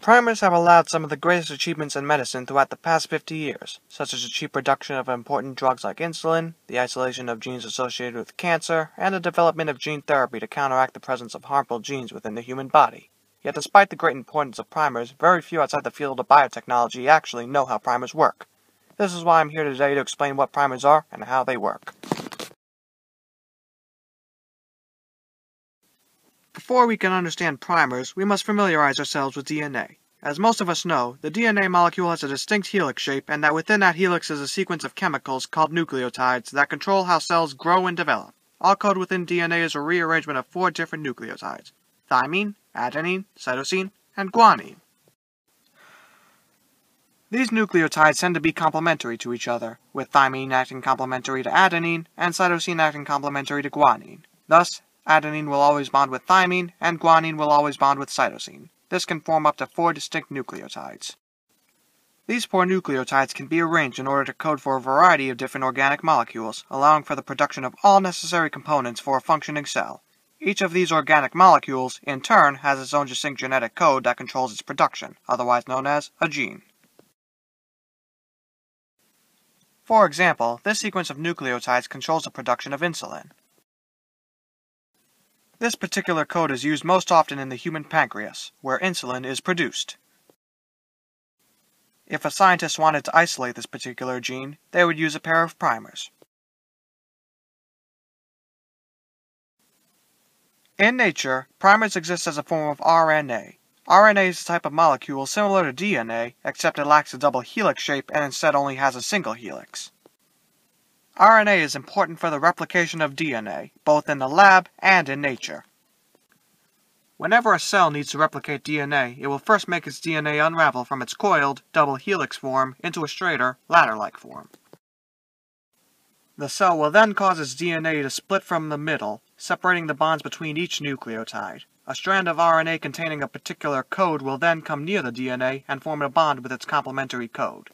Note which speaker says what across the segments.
Speaker 1: Primers have allowed some of the greatest achievements in medicine throughout the past 50 years, such as the cheap production of important drugs like insulin, the isolation of genes associated with cancer, and the development of gene therapy to counteract the presence of harmful genes within the human body. Yet despite the great importance of primers, very few outside the field of biotechnology actually know how primers work. This is why I'm here today to explain what primers are and how they work. Before we can understand primers, we must familiarize ourselves with DNA. As most of us know, the DNA molecule has a distinct helix shape, and that within that helix is a sequence of chemicals called nucleotides that control how cells grow and develop. All code within DNA is a rearrangement of 4 different nucleotides: thymine, adenine, cytosine, and guanine. These nucleotides tend to be complementary to each other, with thymine acting complementary to adenine and cytosine acting complementary to guanine. Thus, adenine will always bond with thymine, and guanine will always bond with cytosine. This can form up to 4 distinct nucleotides. These 4 nucleotides can be arranged in order to code for a variety of different organic molecules, allowing for the production of all necessary components for a functioning cell. Each of these organic molecules, in turn, has its own distinct genetic code that controls its production, otherwise known as a gene. For example, this sequence of nucleotides controls the production of insulin. This particular code is used most often in the human pancreas, where insulin is produced. If a scientist wanted to isolate this particular gene, they would use a pair of primers. In nature, primers exist as a form of RNA. RNA is a type of molecule similar to DNA, except it lacks a double helix shape and instead only has a single helix. RNA is important for the replication of DNA, both in the lab and in nature. Whenever a cell needs to replicate DNA, it will first make its DNA unravel from its coiled, double helix form into a straighter, ladder-like form. The cell will then cause its DNA to split from the middle, separating the bonds between each nucleotide. A strand of RNA containing a particular code will then come near the DNA and form a bond with its complementary code.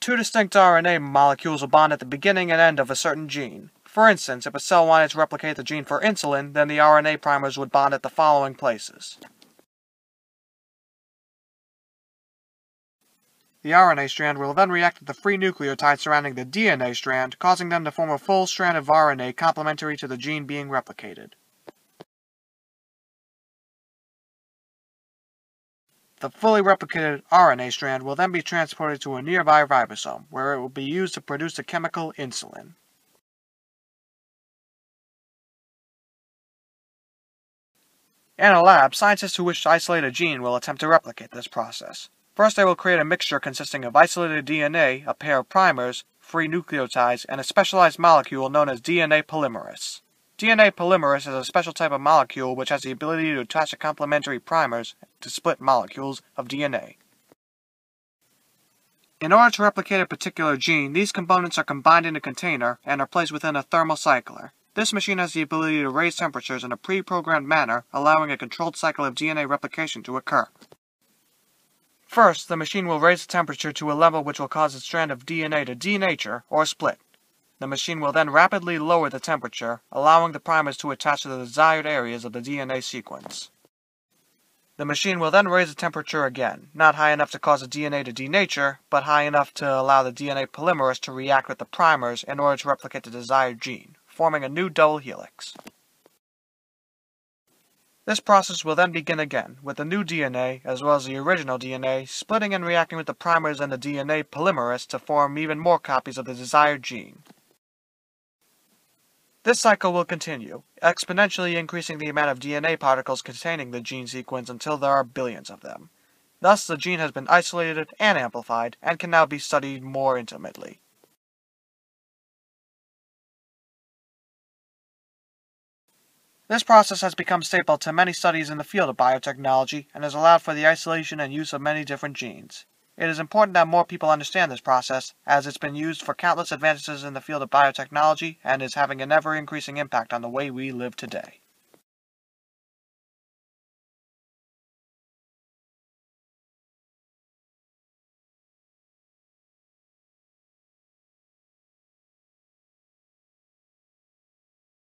Speaker 1: 2 distinct RNA molecules will bond at the beginning and end of a certain gene. For instance, if a cell wanted to replicate the gene for insulin, then the RNA primers would bond at the following places. The RNA strand will then react with the free nucleotides surrounding the DNA strand, causing them to form a full strand of RNA complementary to the gene being replicated. The fully replicated RNA strand will then be transported to a nearby ribosome, where it will be used to produce the chemical insulin. In a lab, scientists who wish to isolate a gene will attempt to replicate this process. First, they will create a mixture consisting of isolated DNA, a pair of primers, free nucleotides, and a specialized molecule known as DNA polymerase. DNA polymerase is a special type of molecule which has the ability to attach to complementary primers to split molecules of DNA. In order to replicate a particular gene, these components are combined in a container and are placed within a thermocycler. This machine has the ability to raise temperatures in a pre-programmed manner, allowing a controlled cycle of DNA replication to occur. First, the machine will raise the temperature to a level which will cause a strand of DNA to denature or split. The machine will then rapidly lower the temperature, allowing the primers to attach to the desired areas of the DNA sequence. The machine will then raise the temperature again, not high enough to cause the DNA to denature, but high enough to allow the DNA polymerase to react with the primers in order to replicate the desired gene, forming a new double helix. This process will then begin again, with the new DNA, as well as the original DNA, splitting and reacting with the primers and the DNA polymerase to form even more copies of the desired gene. This cycle will continue, exponentially increasing the amount of DNA particles containing the gene sequence until there are billions of them. Thus, the gene has been isolated and amplified, and can now be studied more intimately. This process has become staple to many studies in the field of biotechnology, and has allowed for the isolation and use of many different genes. It is important that more people understand this process, as it's been used for countless advances in the field of biotechnology and is having an ever-increasing impact on the way we live today.